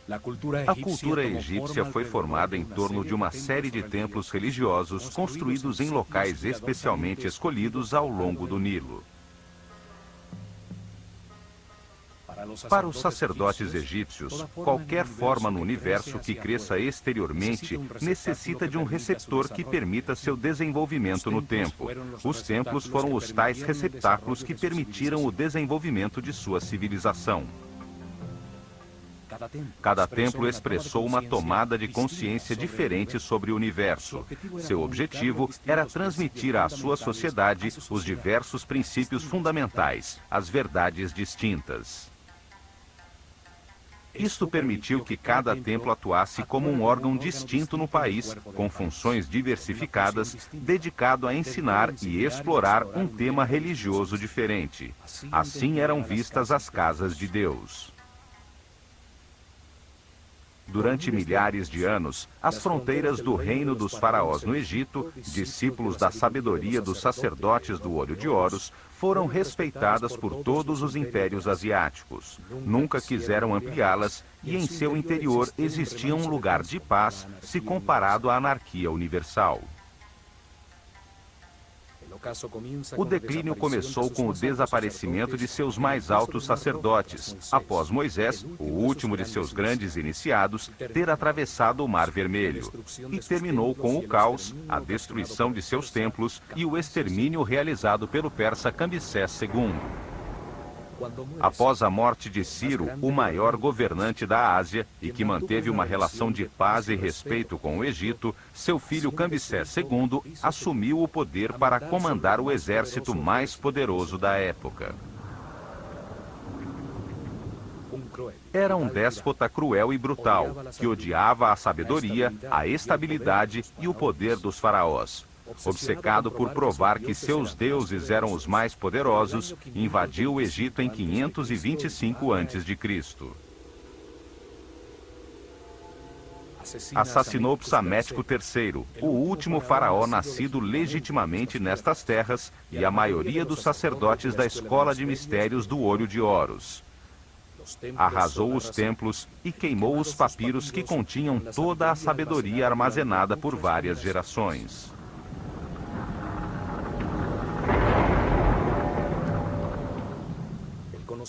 A cultura egípcia foi formada em torno de uma série de templos religiosos construídos em locais especialmente escolhidos ao longo do Nilo. Para os sacerdotes egípcios, qualquer forma no universo que cresça exteriormente necessita de um receptor que permita seu desenvolvimento no tempo. Os templos foram os tais receptáculos que permitiram o desenvolvimento de sua civilização. Cada templo expressou uma tomada de consciência diferente sobre o universo. Seu objetivo era transmitir à sua sociedade os diversos princípios fundamentais, as verdades distintas. Isto permitiu que cada templo atuasse como um órgão distinto no país, com funções diversificadas, dedicado a ensinar e explorar um tema religioso diferente. Assim eram vistas as casas de Deus. Durante milhares de anos, as fronteiras do reino dos faraós no Egito, discípulos da sabedoria dos sacerdotes do Olho de Horus, foram respeitadas por todos os impérios asiáticos. Nunca quiseram ampliá-las e em seu interior existia um lugar de paz se comparado à anarquia universal. O declínio começou com o desaparecimento de seus mais altos sacerdotes, após Moisés, o último de seus grandes iniciados, ter atravessado o Mar Vermelho, e terminou com o caos, a destruição de seus templos e o extermínio realizado pelo persa Cambyses II. Após a morte de Ciro, o maior governante da Ásia, e que manteve uma relação de paz e respeito com o Egito, seu filho Cambyses II assumiu o poder para comandar o exército mais poderoso da época. Era um déspota cruel e brutal, que odiava a sabedoria, a estabilidade e o poder dos faraós. Obcecado por provar que seus deuses eram os mais poderosos, invadiu o Egito em 525 a.C. Assassinou Psamético III, o último faraó nascido legitimamente nestas terras, e a maioria dos sacerdotes da escola de mistérios do Olho de Horus. Arrasou os templos e queimou os papiros que continham toda a sabedoria armazenada por várias gerações.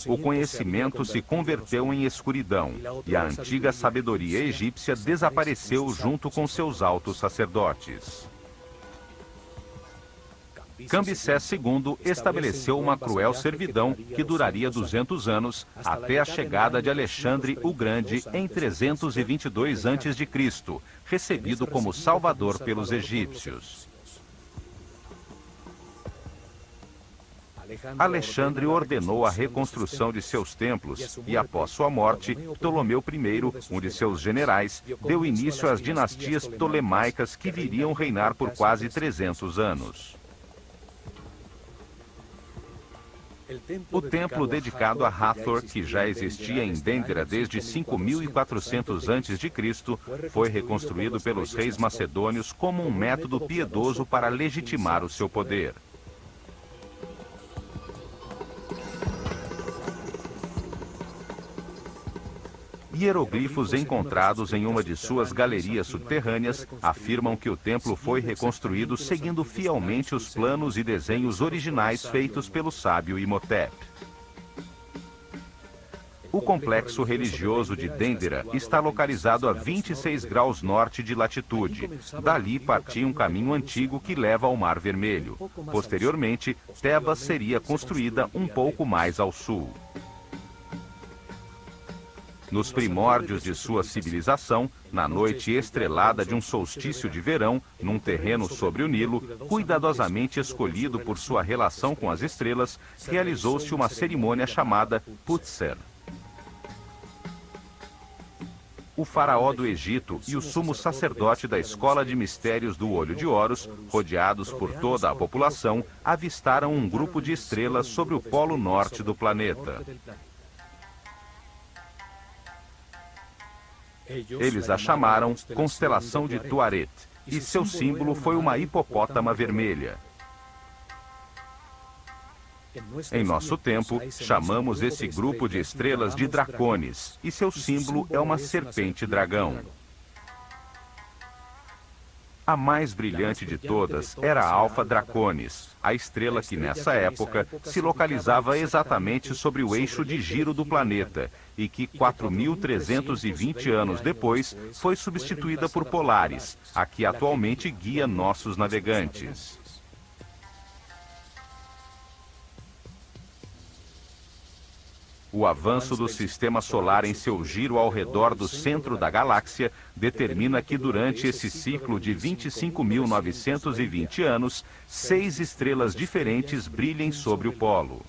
O conhecimento se converteu em escuridão, e a antiga sabedoria egípcia desapareceu junto com seus altos sacerdotes. Cambyses II estabeleceu uma cruel servidão que duraria 200 anos, até a chegada de Alexandre o Grande em 322 a.C., recebido como salvador pelos egípcios. Alexandre ordenou a reconstrução de seus templos e, após sua morte, Ptolomeu I, um de seus generais, deu início às dinastias ptolemaicas que viriam reinar por quase 300 anos. O templo dedicado a Hathor, que já existia em Dendera desde 5400 a.C., foi reconstruído pelos reis macedônios como um método piedoso para legitimar o seu poder. Hieroglifos encontrados em uma de suas galerias subterrâneas afirmam que o templo foi reconstruído seguindo fielmente os planos e desenhos originais feitos pelo sábio Imhotep. O complexo religioso de Dendera está localizado a 26 graus norte de latitude. Dali partia um caminho antigo que leva ao Mar Vermelho. Posteriormente, Tebas seria construída um pouco mais ao sul. Nos primórdios de sua civilização, na noite estrelada de um solstício de verão, num terreno sobre o Nilo, cuidadosamente escolhido por sua relação com as estrelas, realizou-se uma cerimônia chamada Putser. O faraó do Egito e o sumo sacerdote da escola de mistérios do Olho de Horus, rodeados por toda a população, avistaram um grupo de estrelas sobre o polo norte do planeta. Eles a chamaram Constelação de Tuaret, e seu símbolo foi uma hipopótama vermelha. Em nosso tempo, chamamos esse grupo de estrelas de Dracones, e seu símbolo é uma serpente-dragão. A mais brilhante de todas era a Alfa Draconis, a estrela que nessa época se localizava exatamente sobre o eixo de giro do planeta e que 4.320 anos depois foi substituída por Polaris, a que atualmente guia nossos navegantes. O avanço do sistema solar em seu giro ao redor do centro da galáxia determina que durante esse ciclo de 25.920 anos, 6 estrelas diferentes brilhem sobre o polo.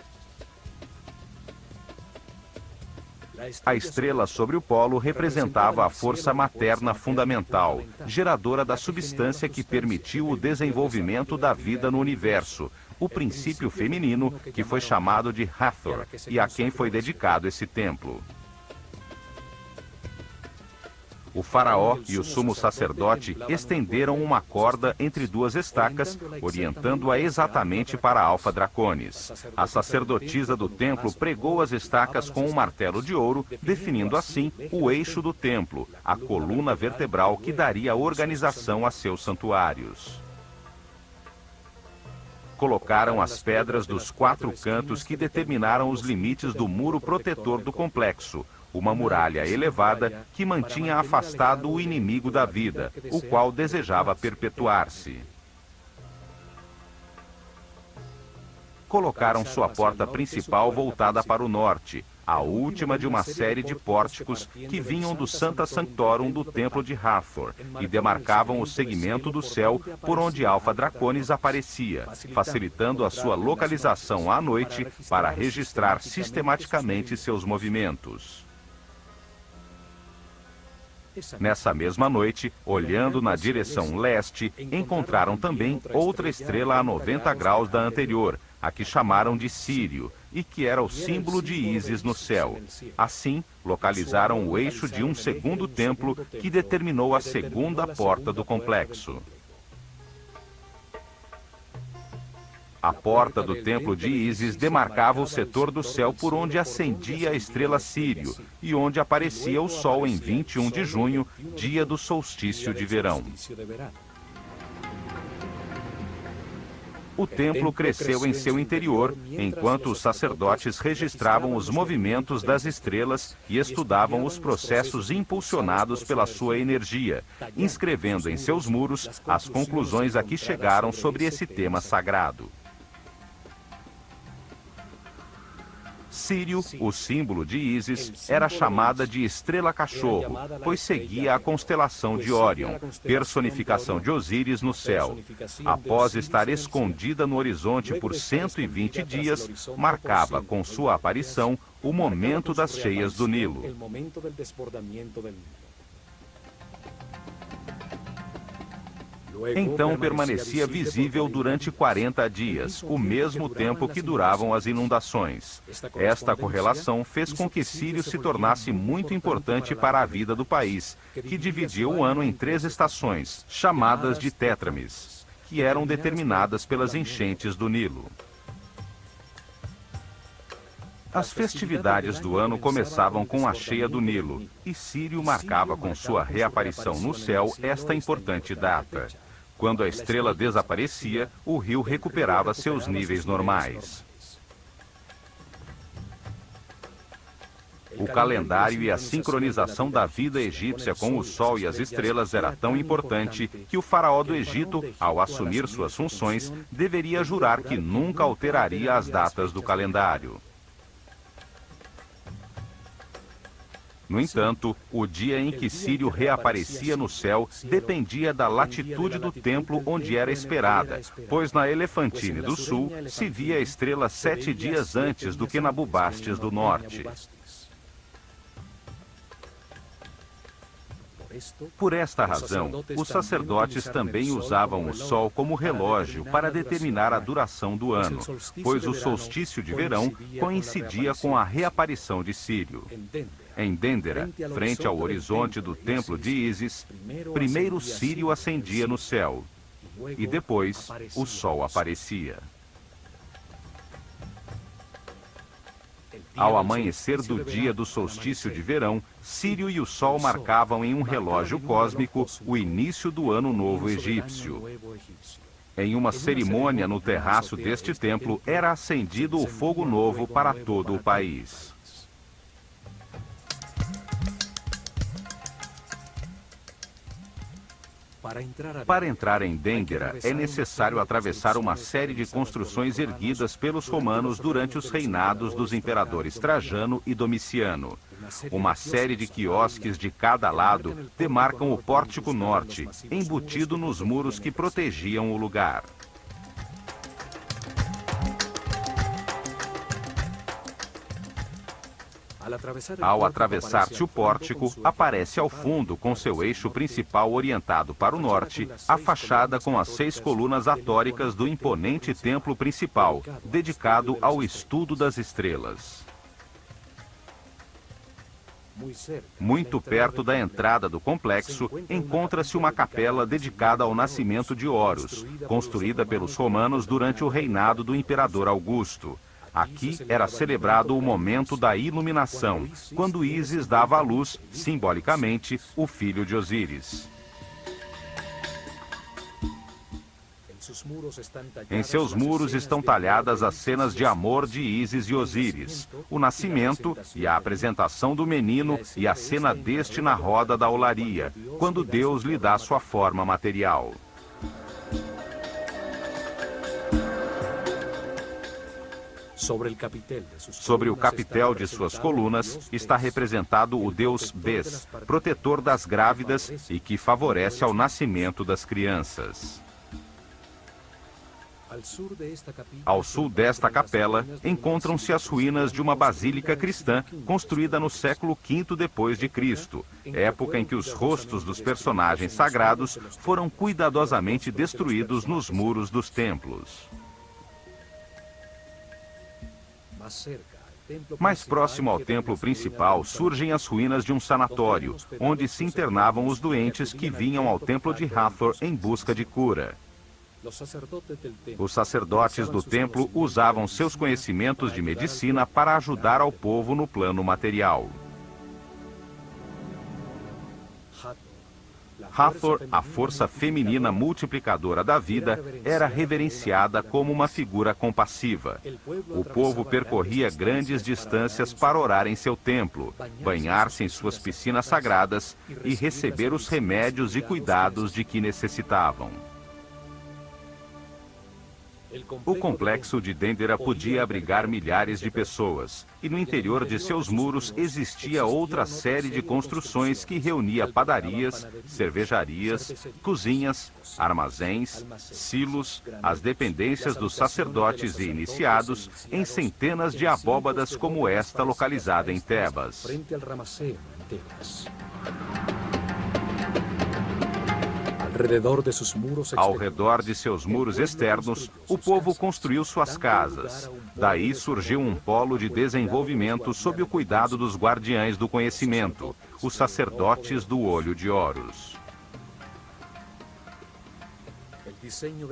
A estrela sobre o polo representava a força materna fundamental, geradora da substância que permitiu o desenvolvimento da vida no universo, o princípio feminino que foi chamado de Hathor e a quem foi dedicado esse templo. O faraó e o sumo sacerdote estenderam uma corda entre duas estacas, orientando-a exatamente para Alfa Draconis. A sacerdotisa do templo pregou as estacas com um martelo de ouro, definindo assim o eixo do templo, a coluna vertebral que daria organização a seus santuários. Colocaram as pedras dos 4 cantos que determinaram os limites do muro protetor do complexo, uma muralha elevada que mantinha afastado o inimigo da vida, o qual desejava perpetuar-se. Colocaram sua porta principal voltada para o norte, a última de uma série de pórticos que vinham do Sancta Sanctorum do Templo de Hathor e demarcavam o segmento do céu por onde Alfa Draconis aparecia, facilitando a sua localização à noite para registrar sistematicamente seus movimentos. Nessa mesma noite, olhando na direção leste, encontraram também outra estrela a 90 graus da anterior, a que chamaram de Sírio, e que era o símbolo de Ísis no céu. Assim, localizaram o eixo de um segundo templo que determinou a segunda porta do complexo. A porta do templo de Ísis demarcava o setor do céu por onde ascendia a estrela Sírio e onde aparecia o sol em 21 de junho, dia do solstício de verão. O templo cresceu em seu interior, enquanto os sacerdotes registravam os movimentos das estrelas e estudavam os processos impulsionados pela sua energia, inscrevendo em seus muros as conclusões a que chegaram sobre esse tema sagrado. Sírio, o símbolo de Ísis, era chamada de estrela-cachorro, pois seguia a constelação de Órion, personificação de Osíris no céu. Após estar escondida no horizonte por 120 dias, marcava com sua aparição o momento das cheias do Nilo. Então permanecia visível durante 40 dias, o mesmo tempo que duravam as inundações. Esta correlação fez com que Sírio se tornasse muito importante para a vida do país, que dividia o ano em 3 estações, chamadas de tétrames, que eram determinadas pelas enchentes do Nilo. As festividades do ano começavam com a cheia do Nilo, e Sírio marcava com sua reaparição no céu esta importante data. Quando a estrela desaparecia, o rio recuperava seus níveis normais. O calendário e a sincronização da vida egípcia com o sol e as estrelas era tão importante que o faraó do Egito, ao assumir suas funções, deveria jurar que nunca alteraria as datas do calendário. No entanto, o dia em que Sírio reaparecia no céu dependia da latitude do templo onde era esperada, pois na Elefantine do Sul se via a estrela 7 dias antes do que na Bubastis do Norte. Por esta razão, os sacerdotes também usavam o sol como relógio para determinar a duração do ano, pois o solstício de verão coincidia com a reaparição de Sírio. Em Dendera, frente ao horizonte do templo de Ísis, primeiro Sírio ascendia no céu, e depois o sol aparecia. Ao amanhecer do dia do solstício de verão, Sírio e o Sol marcavam em um relógio cósmico o início do Ano Novo Egípcio. Em uma cerimônia no terraço deste templo, era acendido o fogo novo para todo o país. Para entrar em Dendera, é necessário atravessar uma série de construções erguidas pelos romanos durante os reinados dos imperadores Trajano e Domiciano. Uma série de quiosques de cada lado demarcam o pórtico norte, embutido nos muros que protegiam o lugar. Ao atravessar-se o pórtico, aparece ao fundo, com seu eixo principal orientado para o norte, a fachada com as 6 colunas atóricas do imponente templo principal, dedicado ao estudo das estrelas. Muito perto da entrada do complexo, encontra-se uma capela dedicada ao nascimento de Horus, construída pelos romanos durante o reinado do imperador Augusto. Aqui era celebrado o momento da iluminação, quando Ísis dava à luz, simbolicamente, o filho de Osíris. Em seus muros estão talhadas as cenas de amor de Ísis e Osíris, o nascimento e a apresentação do menino e a cena deste na roda da olaria, quando Deus lhe dá sua forma material. Sobre o capitel de suas colunas está representado o deus Bes, protetor das grávidas e que favorece ao nascimento das crianças. Ao sul desta capela, encontram-se as ruínas de uma basílica cristã construída no século V d.C., época em que os rostos dos personagens sagrados foram cuidadosamente destruídos nos muros dos templos. Mais próximo ao templo principal surgem as ruínas de um sanatório, onde se internavam os doentes que vinham ao templo de Hathor em busca de cura. Os sacerdotes do templo usavam seus conhecimentos de medicina para ajudar ao povo no plano material. Hathor, a força feminina multiplicadora da vida, era reverenciada como uma figura compassiva. O povo percorria grandes distâncias para orar em seu templo, banhar-se em suas piscinas sagradas e receber os remédios e cuidados de que necessitavam. O complexo de Dendera podia abrigar milhares de pessoas, e no interior de seus muros existia outra série de construções que reunia padarias, cervejarias, cozinhas, armazéns, silos, as dependências dos sacerdotes e iniciados, em centenas de abóbadas como esta localizada em Tebas. Ao redor de seus muros externos, o povo construiu suas casas. Daí surgiu um polo de desenvolvimento sob o cuidado dos guardiães do conhecimento, os sacerdotes do olho de Horus.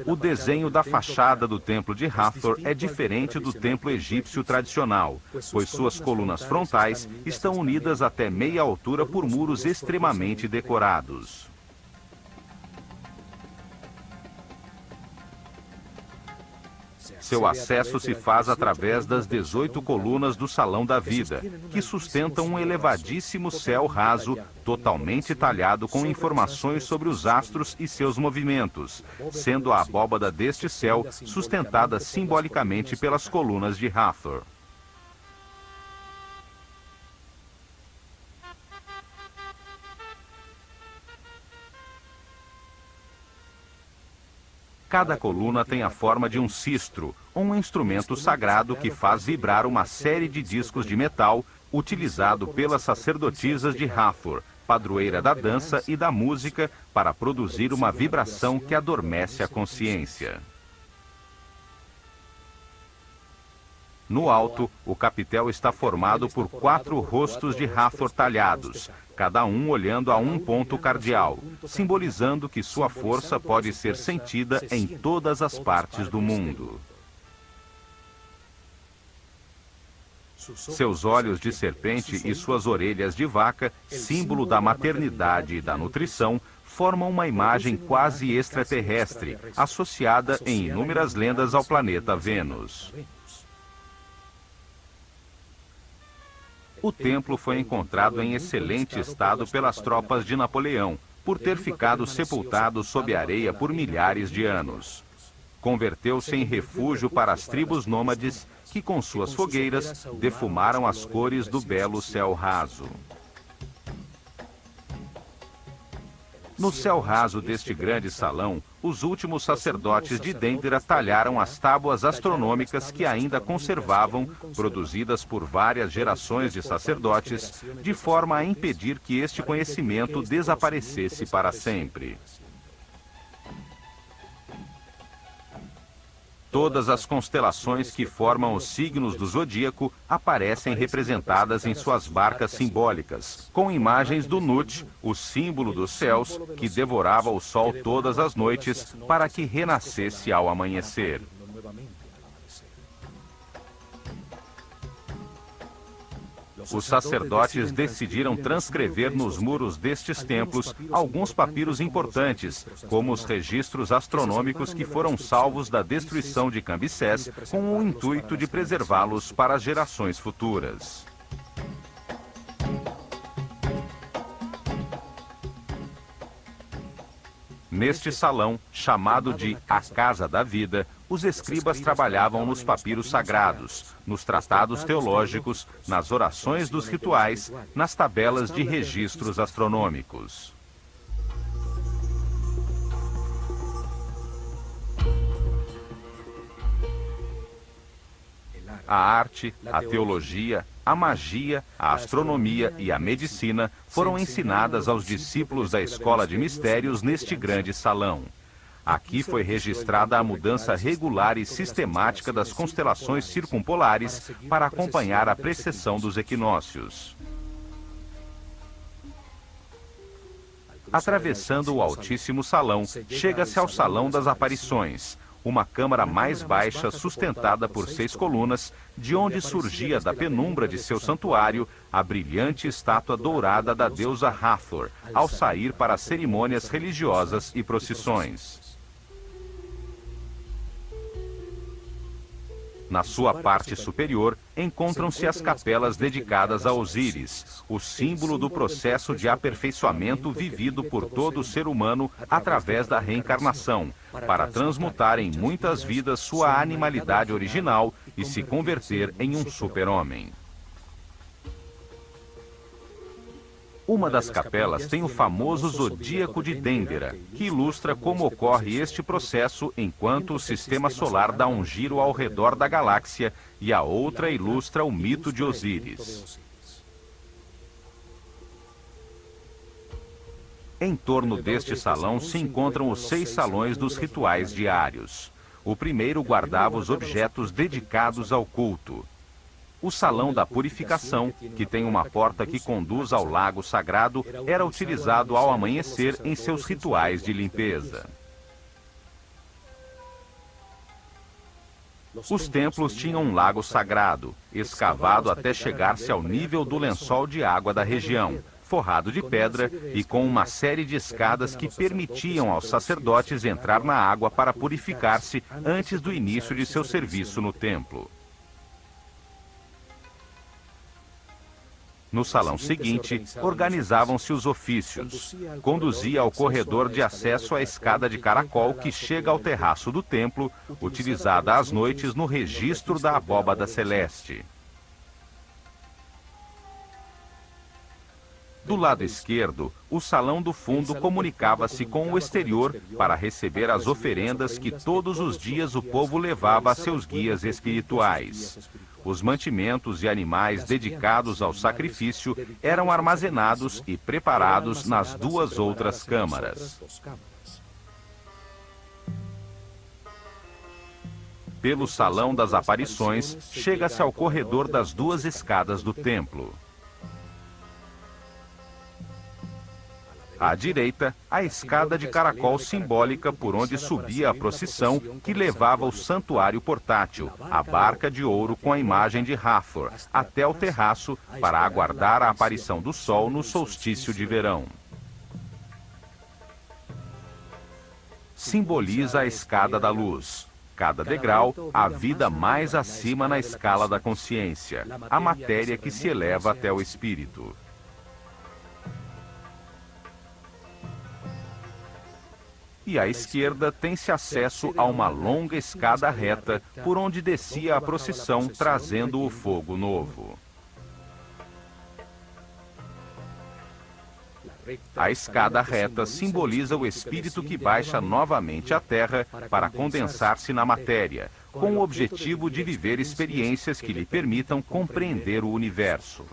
O desenho da fachada do templo de Hathor é diferente do templo egípcio tradicional, pois suas colunas frontais estão unidas até meia altura por muros extremamente decorados. Seu acesso se faz através das 18 colunas do Salão da Vida, que sustentam um elevadíssimo céu raso, totalmente talhado com informações sobre os astros e seus movimentos, sendo a abóbada deste céu sustentada simbolicamente pelas colunas de Hathor. Cada coluna tem a forma de um sistro, um instrumento sagrado que faz vibrar uma série de discos de metal utilizado pelas sacerdotisas de Hathor, padroeira da dança e da música, para produzir uma vibração que adormece a consciência. No alto, o capitel está formado por 4 rostos de Hathor talhados, cada um olhando a um ponto cardial, simbolizando que sua força pode ser sentida em todas as partes do mundo. Seus olhos de serpente e suas orelhas de vaca, símbolo da maternidade e da nutrição, formam uma imagem quase extraterrestre, associada em inúmeras lendas ao planeta Vênus. O templo foi encontrado em excelente estado pelas tropas de Napoleão, por ter ficado sepultado sob a areia por milhares de anos. Converteu-se em refúgio para as tribos nômades que, com suas fogueiras, defumaram as cores do belo céu raso. No céu raso deste grande salão, os últimos sacerdotes de Dendera talharam as tábuas astronômicas que ainda conservavam, produzidas por várias gerações de sacerdotes, de forma a impedir que este conhecimento desaparecesse para sempre. Todas as constelações que formam os signos do zodíaco aparecem representadas em suas barcas simbólicas, com imagens do Nut, o símbolo dos céus, que devorava o sol todas as noites para que renascesse ao amanhecer. Os sacerdotes decidiram transcrever nos muros destes templos alguns papiros importantes, como os registros astronômicos que foram salvos da destruição de Cambyses, com o intuito de preservá-los para as gerações futuras. Neste salão, chamado de A Casa da Vida, os escribas trabalhavam nos papiros sagrados, nos tratados teológicos, nas orações dos rituais, nas tabelas de registros astronômicos. A arte, a teologia, a magia, a astronomia e a medicina foram ensinadas aos discípulos da Escola de Mistérios neste grande salão. Aqui foi registrada a mudança regular e sistemática das constelações circumpolares para acompanhar a precessão dos equinócios. Atravessando o altíssimo salão, chega-se ao Salão das Aparições, uma câmara mais baixa sustentada por 6 colunas, de onde surgia da penumbra de seu santuário a brilhante estátua dourada da deusa Hathor, ao sair para as cerimônias religiosas e procissões. Na sua parte superior, encontram-se as capelas dedicadas a Osíris, o símbolo do processo de aperfeiçoamento vivido por todo ser humano através da reencarnação, para transmutar em muitas vidas sua animalidade original e se converter em um super-homem. Uma das capelas tem o famoso zodíaco de Dendera, que ilustra como ocorre este processo enquanto o sistema solar dá um giro ao redor da galáxia, e a outra ilustra o mito de Osíris. Em torno deste salão se encontram os 6 salões dos rituais diários. O primeiro guardava os objetos dedicados ao culto. O Salão da Purificação, que tem uma porta que conduz ao lago sagrado, era utilizado ao amanhecer em seus rituais de limpeza. Os templos tinham um lago sagrado, escavado até chegar-se ao nível do lençol de água da região, forrado de pedra e com uma série de escadas que permitiam aos sacerdotes entrar na água para purificar-se antes do início de seu serviço no templo. No salão seguinte, organizavam-se os ofícios. Conduzia ao corredor de acesso à escada de caracol que chega ao terraço do templo, utilizada às noites no registro da abóbada celeste. Do lado esquerdo, o salão do fundo comunicava-se com o exterior para receber as oferendas que todos os dias o povo levava a seus guias espirituais. Os mantimentos e animais dedicados ao sacrifício eram armazenados e preparados nas 2 outras câmaras. Pelo Salão das Aparições, chega-se ao corredor das 2 escadas do templo. À direita, a escada de caracol simbólica por onde subia a procissão que levava o santuário portátil, a barca de ouro com a imagem de Hathor, até o terraço para aguardar a aparição do sol no solstício de verão. Simboliza a escada da luz. Cada degrau, a vida mais acima na escala da consciência, a matéria que se eleva até o espírito. E à esquerda tem-se acesso a uma longa escada reta por onde descia a procissão trazendo o fogo novo. A escada reta simboliza o espírito que baixa novamente à Terra para condensar-se na matéria, com o objetivo de viver experiências que lhe permitam compreender o universo.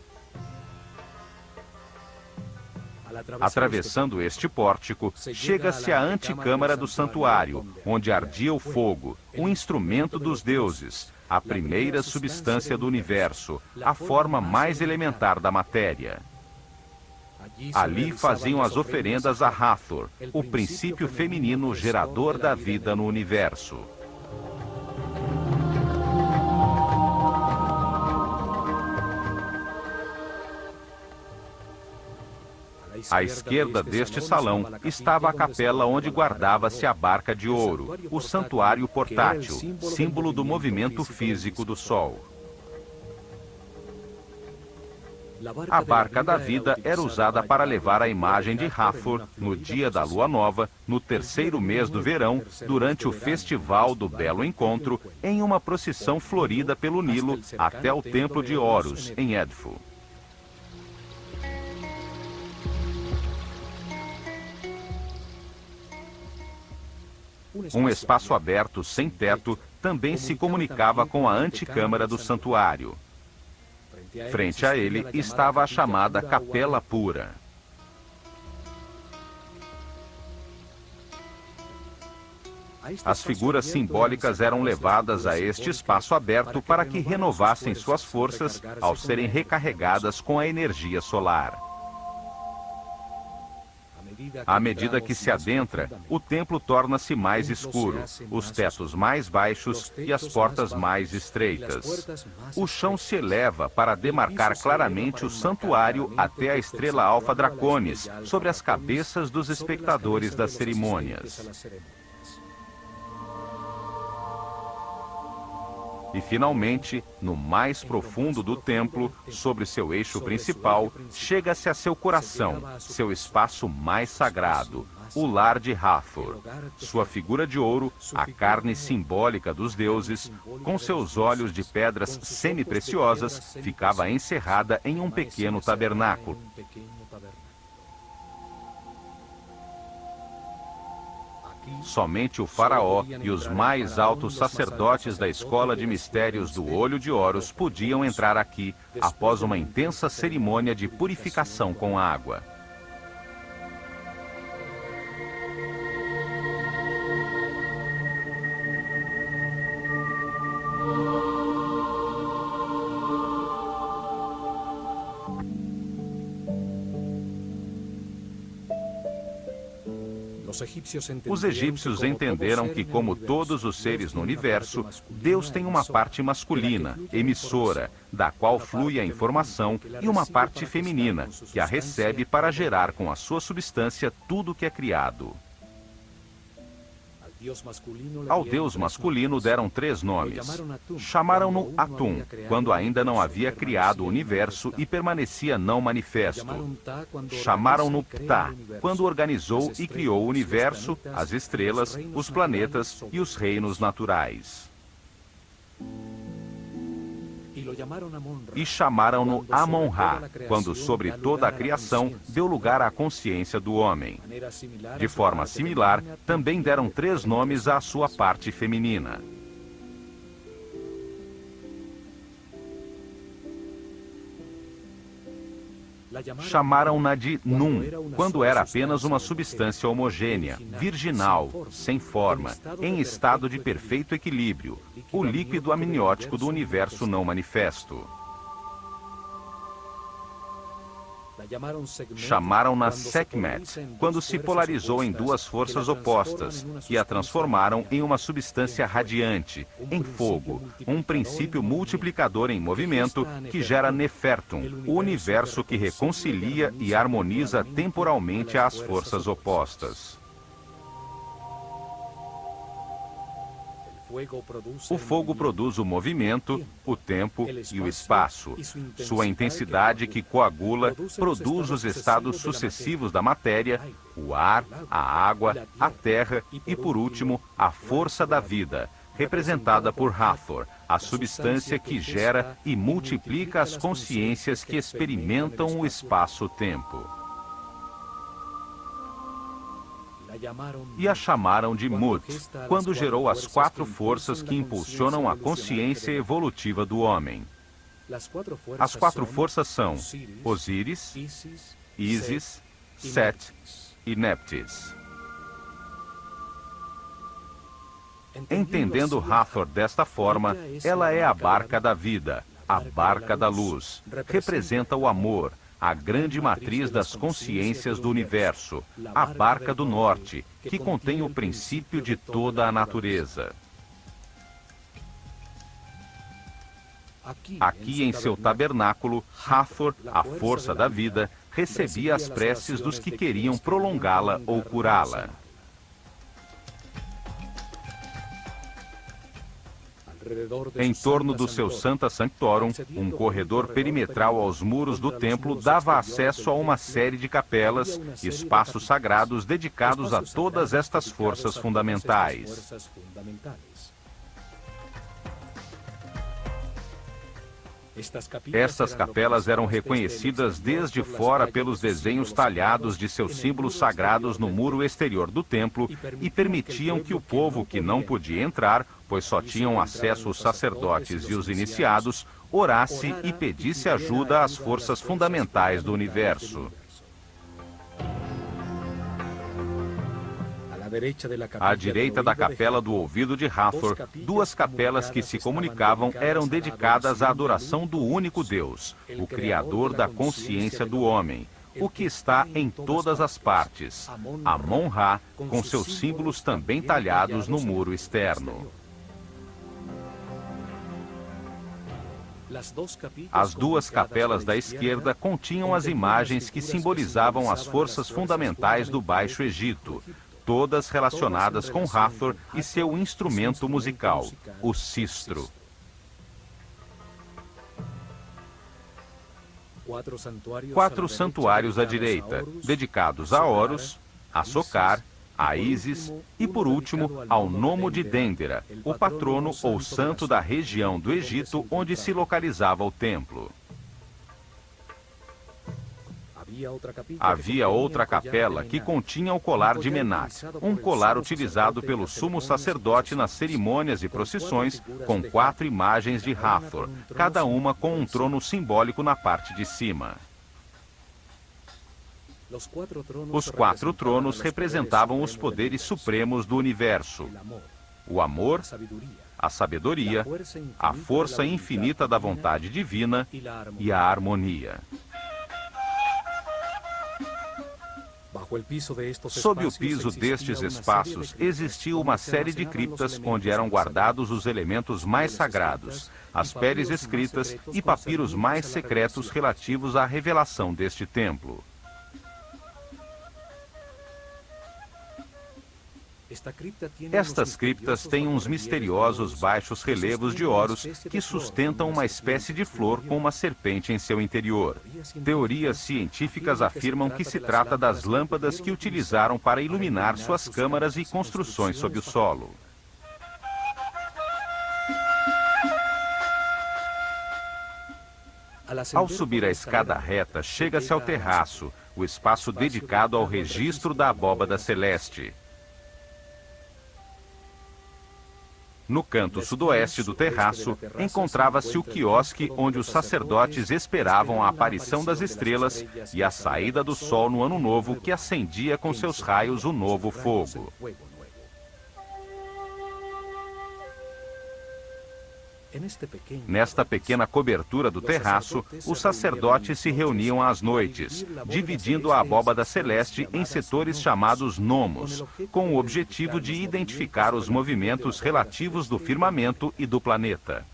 Atravessando este pórtico, chega-se à antecâmara do santuário, onde ardia o fogo, o instrumento dos deuses, a primeira substância do universo, a forma mais elementar da matéria. Ali faziam as oferendas a Hathor, o princípio feminino gerador da vida no universo. À esquerda deste salão estava a capela onde guardava-se a barca de ouro, o santuário portátil, símbolo do movimento físico do Sol. A barca da vida era usada para levar a imagem de Hathor no dia da lua nova, no terceiro mês do verão, durante o festival do Belo Encontro, em uma procissão florida pelo Nilo até o templo de Horus, em Edfu. Um espaço aberto sem teto também se comunicava com a antecâmara do santuário. Frente a ele estava a chamada Capela Pura. As figuras simbólicas eram levadas a este espaço aberto para que renovassem suas forças ao serem recarregadas com a energia solar. À medida que se adentra, o templo torna-se mais escuro, os tetos mais baixos e as portas mais estreitas. O chão se eleva para demarcar claramente o santuário até a estrela Alfa Draconis, sobre as cabeças dos espectadores das cerimônias. E, finalmente, no mais profundo do templo, sobre seu eixo principal, chega-se a seu coração, seu espaço mais sagrado, o lar de Hathor. Sua figura de ouro, a carne simbólica dos deuses, com seus olhos de pedras semi-preciosas, ficava encerrada em um pequeno tabernáculo. Somente o faraó e os mais altos sacerdotes da escola de mistérios do Olho de Horus podiam entrar aqui após uma intensa cerimônia de purificação com água. Os egípcios entenderam que, como todos os seres no universo, Deus tem uma parte masculina, emissora, da qual flui a informação, e uma parte feminina, que a recebe para gerar com a sua substância tudo o que é criado. Ao Deus masculino deram 3 nomes. Chamaram-no Atum, quando ainda não havia criado o universo e permanecia não manifesto. Chamaram-no Ptah, quando organizou e criou o universo, as estrelas, os planetas e os reinos naturais. E chamaram-no Amon-Ra, quando sobre toda a criação deu lugar à consciência do homem. De forma similar, também deram 3 nomes à sua parte feminina. Chamaram-na de Nun, quando era apenas uma substância homogênea, virginal, sem forma, em estado de perfeito equilíbrio, o líquido amniótico do universo não manifesto. Chamaram-na Sekhmet, quando se polarizou em duas forças opostas, e a transformaram em uma substância radiante, em fogo, um princípio multiplicador em movimento que gera Nefertum, o universo que reconcilia e harmoniza temporalmente as forças opostas. O fogo produz o movimento, o tempo e o espaço. Sua intensidade que coagula produz os estados sucessivos da matéria, o ar, a água, a terra e, por último, a força da vida, representada por Hathor, a substância que gera e multiplica as consciências que experimentam o espaço-tempo. E a chamaram de Mut, quando gerou as quatro forças que impulsionam a consciência evolutiva do homem. As quatro forças são Osíris, Ísis, Set e Neptis. Entendendo Hathor desta forma, ela é a barca da vida, a barca da luz. Representa o amor, a grande matriz das consciências do universo, a barca do norte, que contém o princípio de toda a natureza. Aqui em seu tabernáculo, Hathor, a força da vida, recebia as preces dos que queriam prolongá-la ou curá-la. Em torno do seu Sancta Sanctorum, um corredor perimetral aos muros do templo dava acesso a uma série de capelas, espaços sagrados dedicados a todas estas forças fundamentais. Estas capelas eram reconhecidas desde fora pelos desenhos talhados de seus símbolos sagrados no muro exterior do templo e permitiam que o povo que não podia entrar, pois só tinham acesso os sacerdotes e os iniciados, orasse e pedisse ajuda às forças fundamentais do universo. À direita da capela do ouvido de Hathor, duas capelas que se comunicavam eram dedicadas à adoração do único Deus, o Criador da consciência do homem, o que está em todas as partes, Amon-Ra, com seus símbolos também talhados no muro externo. As duas capelas da esquerda continham as imagens que simbolizavam as forças fundamentais do Baixo Egito, todas relacionadas com Hathor e seu instrumento musical, o sistro. Quatro santuários à direita, dedicados a Horus, a Sokar, a Ísis e, por último, ao Nomo de Dendera, o patrono ou santo da região do Egito onde se localizava o templo. Havia outra capela que continha o colar de Menat, um colar utilizado pelo sumo sacerdote nas cerimônias e procissões, com 4 imagens de Hathor, cada uma com um trono simbólico na parte de cima. Os 4 tronos representavam os poderes supremos do universo: o amor, a sabedoria, a força infinita da vontade divina e a harmonia. Sob o piso destes espaços existia uma série de criptas onde eram guardados os elementos mais sagrados, as peles escritas e papiros mais secretos relativos à revelação deste templo. Estas criptas têm uns misteriosos baixos relevos de Horus que sustentam uma espécie de flor com uma serpente em seu interior. Teorias científicas afirmam que se trata das lâmpadas que utilizaram para iluminar suas câmaras e construções sob o solo. Ao subir a escada reta, chega-se ao terraço, o espaço dedicado ao registro da abóbada celeste. No canto sudoeste do terraço, encontrava-se o quiosque onde os sacerdotes esperavam a aparição das estrelas e a saída do sol no ano novo que acendia com seus raios o novo fogo. Nesta pequena cobertura do terraço, os sacerdotes se reuniam às noites, dividindo a abóbada celeste em setores chamados nomos, com o objetivo de identificar os movimentos relativos do firmamento e do planeta.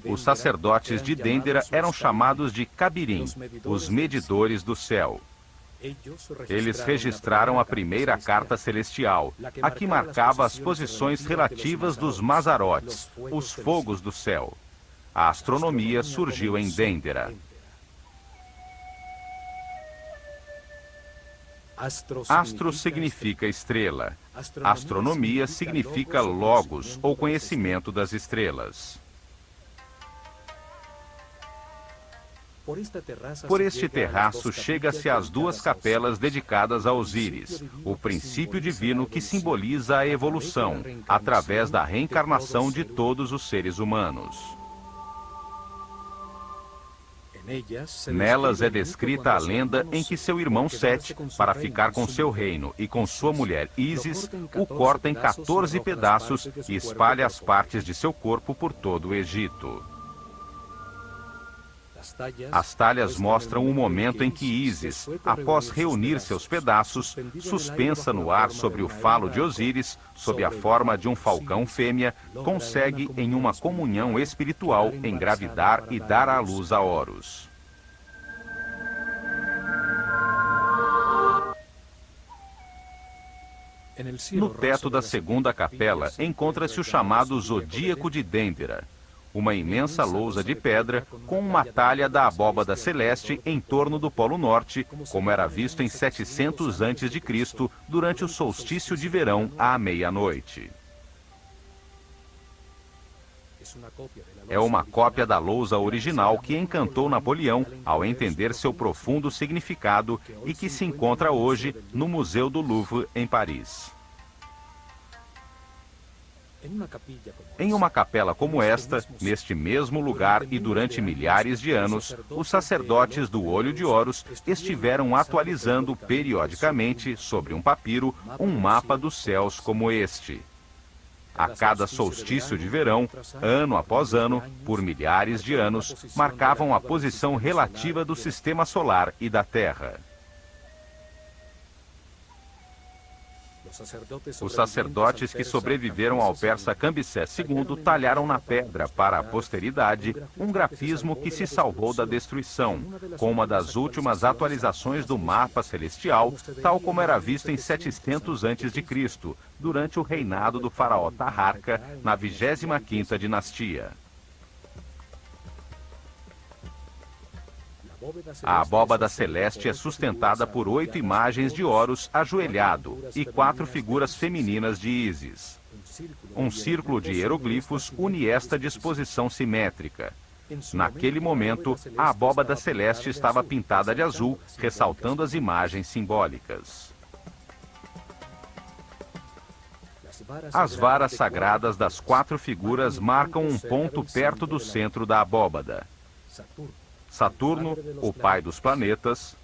Os sacerdotes de Dendera eram chamados de Cabirim, os medidores do céu. Eles registraram a primeira carta celestial, a que marcava as posições relativas dos Mazarotes, os fogos do céu. A astronomia surgiu em Dendera. Astro significa estrela. Astronomia significa logos, ou conhecimento das estrelas. Por este terraço chega-se às duas capelas dedicadas a Osíris, o princípio divino que simboliza a evolução, através da reencarnação de todos os seres humanos. Nelas é descrita a lenda em que seu irmão Sete, para ficar com seu reino e com sua mulher Ísis, o corta em 14 pedaços e espalha as partes de seu corpo por todo o Egito. As talhas mostram o momento em que Ísis, após reunir seus pedaços, suspensa no ar sobre o falo de Osíris, sob a forma de um falcão fêmea, consegue, em uma comunhão espiritual, engravidar e dar à luz a Horus. No teto da segunda capela encontra-se o chamado Zodíaco de Dendera, uma imensa lousa de pedra com uma talha da abóbada celeste em torno do Polo Norte, como era visto em 700 a.C., durante o solstício de verão à meia-noite. É uma cópia da lousa original que encantou Napoleão ao entender seu profundo significado e que se encontra hoje no Museu do Louvre, em Paris. Em uma capela como esta, neste mesmo lugar e durante milhares de anos, os sacerdotes do Olho de Horus estiveram atualizando periodicamente, sobre um papiro, um mapa dos céus como este. A cada solstício de verão, ano após ano, por milhares de anos, marcavam a posição relativa do sistema solar e da Terra. Os sacerdotes que sobreviveram ao persa Cambyses II talharam na pedra para a posteridade um grafismo que se salvou da destruição, com uma das últimas atualizações do mapa celestial, tal como era visto em 700 a.C., durante o reinado do faraó Taharka, na 25ª dinastia. A abóbada celeste é sustentada por 8 imagens de Horus ajoelhado e 4 figuras femininas de Ísis. Um círculo de hieroglifos une esta disposição simétrica. Naquele momento, a abóbada celeste estava pintada de azul, ressaltando as imagens simbólicas. As varas sagradas das 4 figuras marcam um ponto perto do centro da abóbada. Saturno, o pai dos planetas,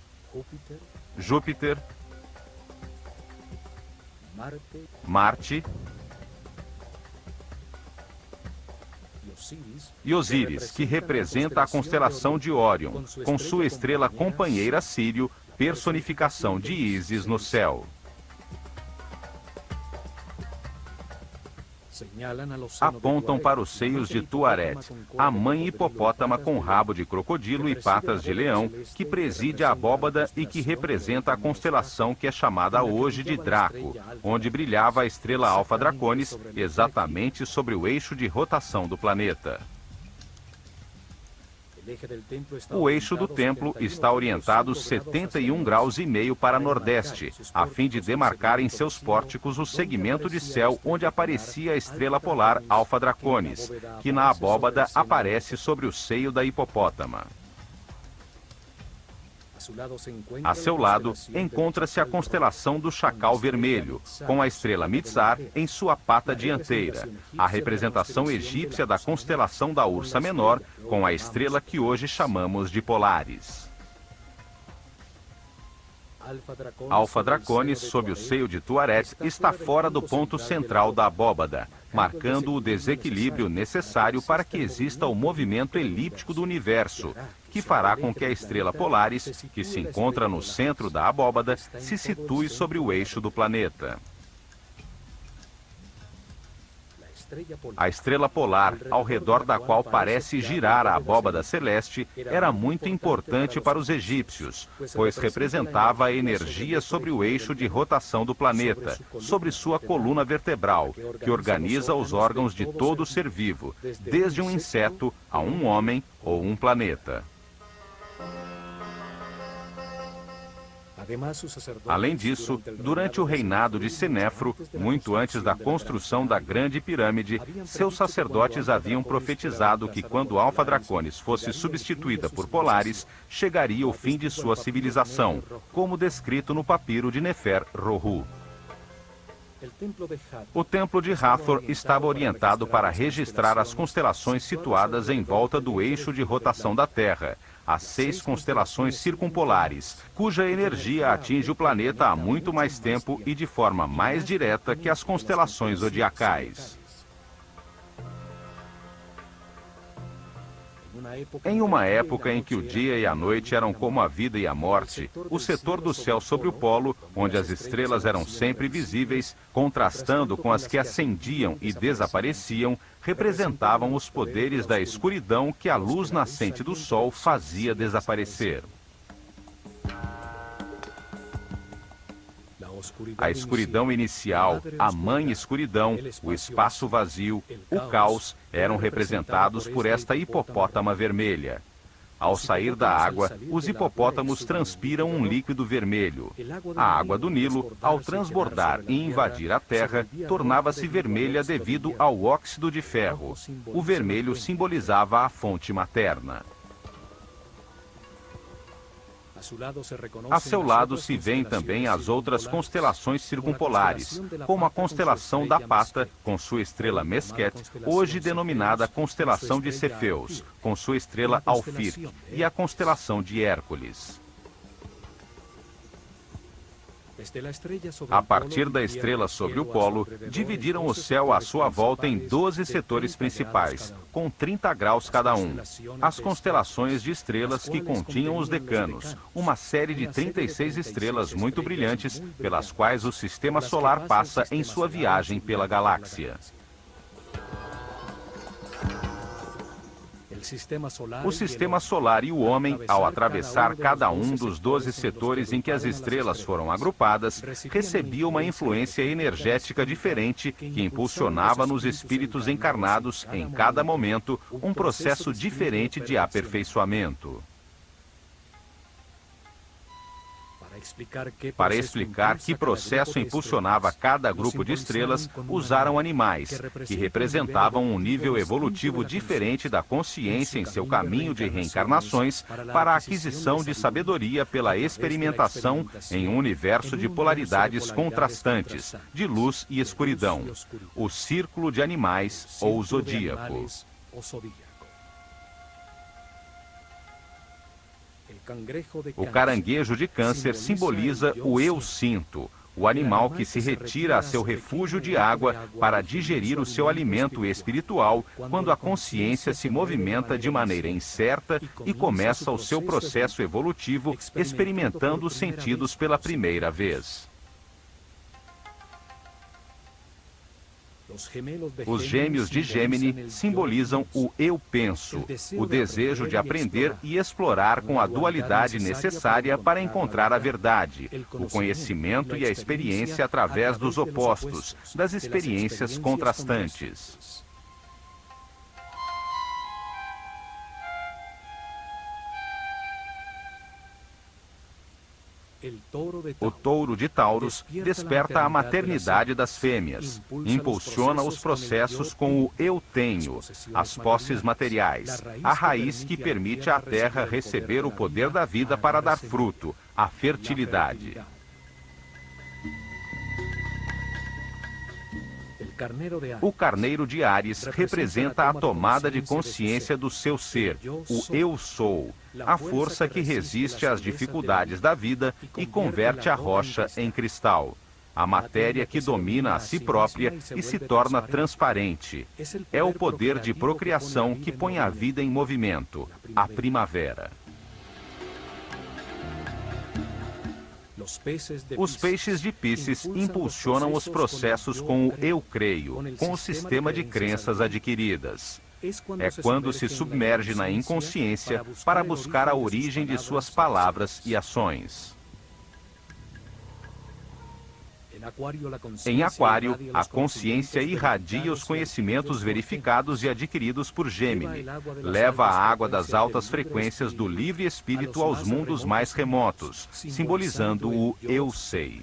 Júpiter, Marte e Osíris, que representa a constelação de Órion, com sua estrela companheira Sírio, personificação de Ísis no céu. Apontam para os seios de Tuaret, a mãe hipopótama com rabo de crocodilo e patas de leão, que preside a abóbada e que representa a constelação que é chamada hoje de Draco, onde brilhava a estrela Alfa Draconis, exatamente sobre o eixo de rotação do planeta. O eixo do templo está orientado 71,5 graus para nordeste, a fim de demarcar em seus pórticos o segmento de céu onde aparecia a estrela polar Alfa Draconis, que na abóbada aparece sobre o seio da hipopótama. A seu lado, encontra-se a constelação do Chacal Vermelho, com a estrela Mizar em sua pata dianteira, a representação egípcia da constelação da Ursa Menor, com a estrela que hoje chamamos de Polaris. Alpha Draconis, sob o seio de Tuaret, está fora do ponto central da abóbada, marcando o desequilíbrio necessário para que exista o movimento elíptico do universo, que fará com que a estrela Polaris, que se encontra no centro da abóbada, se situe sobre o eixo do planeta. A estrela polar, ao redor da qual parece girar a abóbada celeste, era muito importante para os egípcios, pois representava a energia sobre o eixo de rotação do planeta, sobre sua coluna vertebral, que organiza os órgãos de todo ser vivo, desde um inseto a um homem ou um planeta. Além disso, durante o reinado de Senéfro, muito antes da construção da Grande Pirâmide, seus sacerdotes haviam profetizado que quando Alpha Draconis fosse substituída por Polaris, chegaria o fim de sua civilização, como descrito no papiro de Nefer-Rohu. O templo de Hathor estava orientado para registrar as constelações situadas em volta do eixo de rotação da Terra, as 6 constelações circumpolares, cuja energia atinge o planeta há muito mais tempo e de forma mais direta que as constelações zodiacais. Em uma época em que o dia e a noite eram como a vida e a morte, o setor do céu sobre o polo, onde as estrelas eram sempre visíveis, contrastando com as que ascendiam e desapareciam, representavam os poderes da escuridão que a luz nascente do sol fazia desaparecer. A escuridão inicial, a mãe escuridão, o espaço vazio, o caos, eram representados por esta hipopótama vermelha. Ao sair da água, os hipopótamos transpiram um líquido vermelho. A água do Nilo, ao transbordar e invadir a terra, tornava-se vermelha devido ao óxido de ferro. O vermelho simbolizava a fonte materna. A seu lado se veem também as outras constelações circumpolares, como a constelação da Pata, com sua estrela Mesquet, hoje denominada constelação de Cefeus, com sua estrela Alfir, e a constelação de Hércules. A partir da estrela sobre o polo, dividiram o céu à sua volta em 12 setores principais, com 30 graus cada um. As constelações de estrelas que continham os decanos, uma série de 36 estrelas muito brilhantes, pelas quais o sistema solar passa em sua viagem pela galáxia. O sistema solar e o homem, ao atravessar cada um dos 12 setores em que as estrelas foram agrupadas, recebia uma influência energética diferente que impulsionava nos espíritos encarnados, em cada momento, um processo diferente de aperfeiçoamento. Para explicar que processo impulsionava cada grupo de estrelas, usaram animais, que representavam um nível evolutivo diferente da consciência em seu caminho de reencarnações, para a aquisição de sabedoria pela experimentação em um universo de polaridades contrastantes, de luz e escuridão, o círculo de animais ou zodíaco. O caranguejo de Câncer simboliza o eu sinto, o animal que se retira a seu refúgio de água para digerir o seu alimento espiritual quando a consciência se movimenta de maneira incerta e começa o seu processo evolutivo experimentando os sentidos pela primeira vez. Os gêmeos de Gêmini simbolizam o eu penso, o desejo de aprender e explorar com a dualidade necessária para encontrar a verdade, o conhecimento e a experiência através dos opostos, das experiências contrastantes. O touro de Taurus desperta a maternidade das fêmeas, impulsiona os processos com o eu tenho, as posses materiais, a raiz que permite à terra receber o poder da vida para dar fruto, a fertilidade. O carneiro de Áries representa a tomada de consciência do seu ser, o eu sou, a força que resiste às dificuldades da vida e converte a rocha em cristal, a matéria que domina a si própria e se torna transparente. É o poder de procriação que põe a vida em movimento, a primavera. Os peixes de Piscis impulsionam os processos com o eu creio, com o sistema de crenças adquiridas. É quando se submerge na inconsciência para buscar a origem de suas palavras e ações. Em Aquário, a consciência irradia os conhecimentos verificados e adquiridos por Gêmini. Leva a água das altas frequências do livre espírito aos mundos mais remotos, simbolizando o eu sei.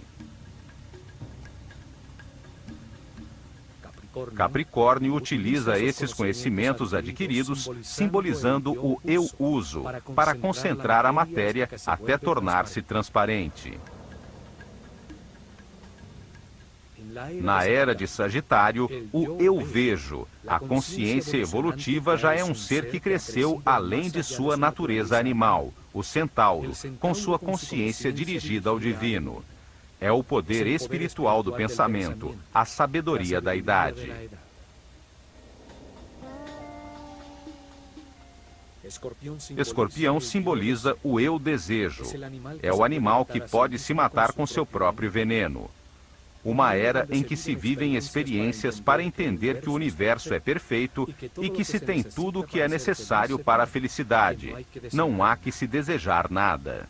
Capricórnio utiliza esses conhecimentos adquiridos, simbolizando o eu uso, para concentrar a matéria até tornar-se transparente. Na era de Sagitário, o eu vejo, a consciência evolutiva já é um ser que cresceu além de sua natureza animal, o centauro, com sua consciência dirigida ao divino. É o poder espiritual do pensamento, a sabedoria da idade. Escorpião simboliza o eu desejo. É o animal que pode se matar com seu próprio veneno. Uma era em que se vivem experiências para entender que o universo é perfeito e que se tem tudo o que é necessário para a felicidade. Não há que se desejar nada.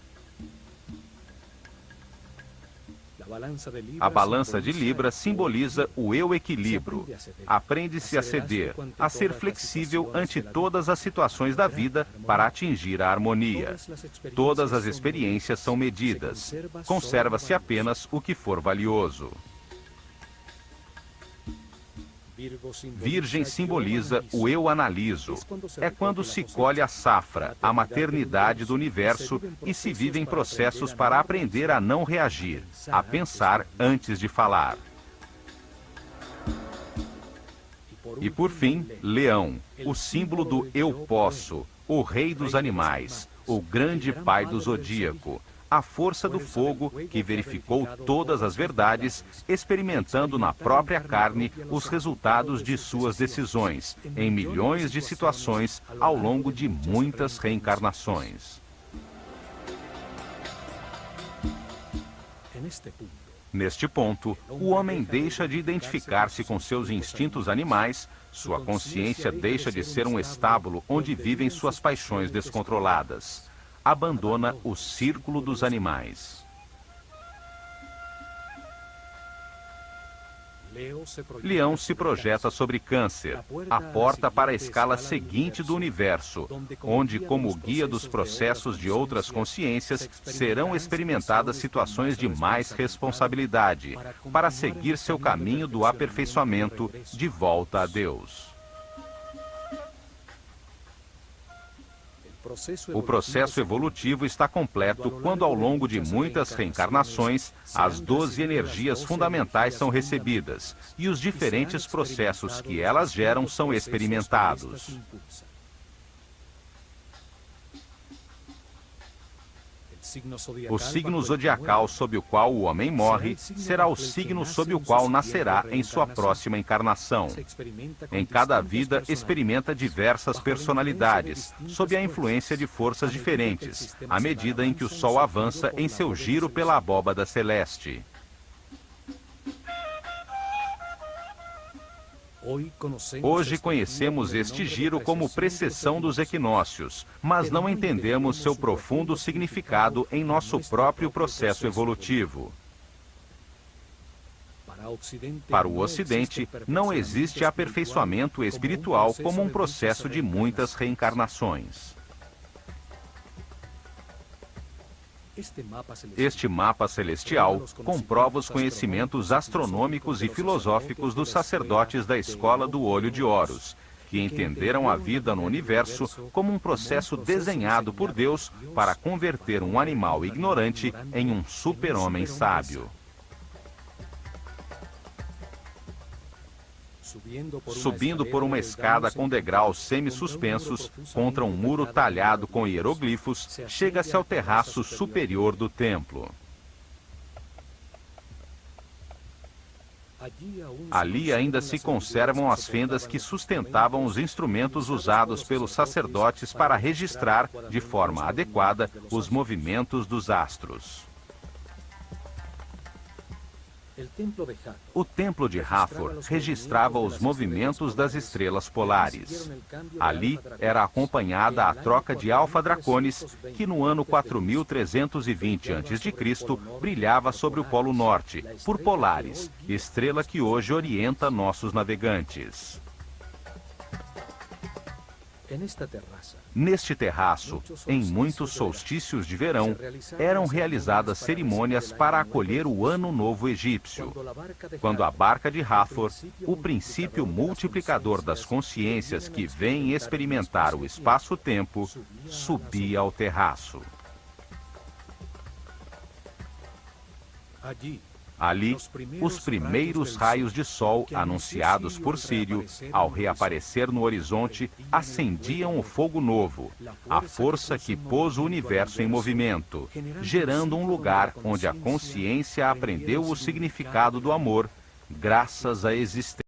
A balança de Libra simboliza o eu equilíbrio. Aprende-se a ceder, a ser flexível ante todas as situações da vida para atingir a harmonia. Todas as experiências são medidas. Conserva-se apenas o que for valioso. Virgem simboliza o eu analiso. É quando se colhe a safra, a maternidade do universo e se vivem processos para aprender a não reagir, a pensar antes de falar. E por fim, Leão, o símbolo do eu posso, o rei dos animais, o grande pai do zodíaco. A força do fogo que verificou todas as verdades, experimentando na própria carne os resultados de suas decisões, em milhões de situações ao longo de muitas reencarnações. Neste ponto, o homem deixa de identificar-se com seus instintos animais, sua consciência deixa de ser um estábulo onde vivem suas paixões descontroladas. Abandona o círculo dos animais. Leão se projeta sobre Câncer, a porta para a escala seguinte do universo, onde, como guia dos processos de outras consciências, serão experimentadas situações de mais responsabilidade, para seguir seu caminho do aperfeiçoamento de volta a Deus. O processo evolutivo está completo quando, ao longo de muitas reencarnações, as 12 energias fundamentais são recebidas e os diferentes processos que elas geram são experimentados. O signo zodiacal sob o qual o homem morre será o signo sob o qual nascerá em sua próxima encarnação. Em cada vida, experimenta diversas personalidades, sob a influência de forças diferentes, à medida em que o Sol avança em seu giro pela abóbada celeste. Hoje conhecemos este giro como precessão dos equinócios, mas não entendemos seu profundo significado em nosso próprio processo evolutivo. Para o Ocidente, não existe aperfeiçoamento espiritual como um processo de muitas reencarnações. Este mapa celestial comprova os conhecimentos astronômicos e filosóficos dos sacerdotes da escola do Olho de Horus, que entenderam a vida no universo como um processo desenhado por Deus para converter um animal ignorante em um super-homem sábio. Subindo por uma escada com degraus semi-suspensos contra um muro talhado com hieroglifos, chega-se ao terraço superior do templo. Ali ainda se conservam as fendas que sustentavam os instrumentos usados pelos sacerdotes para registrar, de forma adequada, os movimentos dos astros. O templo de Hathor registrava os movimentos das estrelas polares. Ali era acompanhada a troca de Alfa Draconis, que no ano 4320 a.C. brilhava sobre o Polo Norte, por Polaris, estrela que hoje orienta nossos navegantes. Neste terraço, em muitos solstícios de verão, eram realizadas cerimônias para acolher o Ano Novo Egípcio, quando a barca de Hathor, o princípio multiplicador das consciências que vêm experimentar o espaço-tempo, subia ao terraço. Ali, os primeiros raios de sol anunciados por Sírio, ao reaparecer no horizonte, acendiam o fogo novo, a força que pôs o universo em movimento, gerando um lugar onde a consciência aprendeu o significado do amor, graças à existência.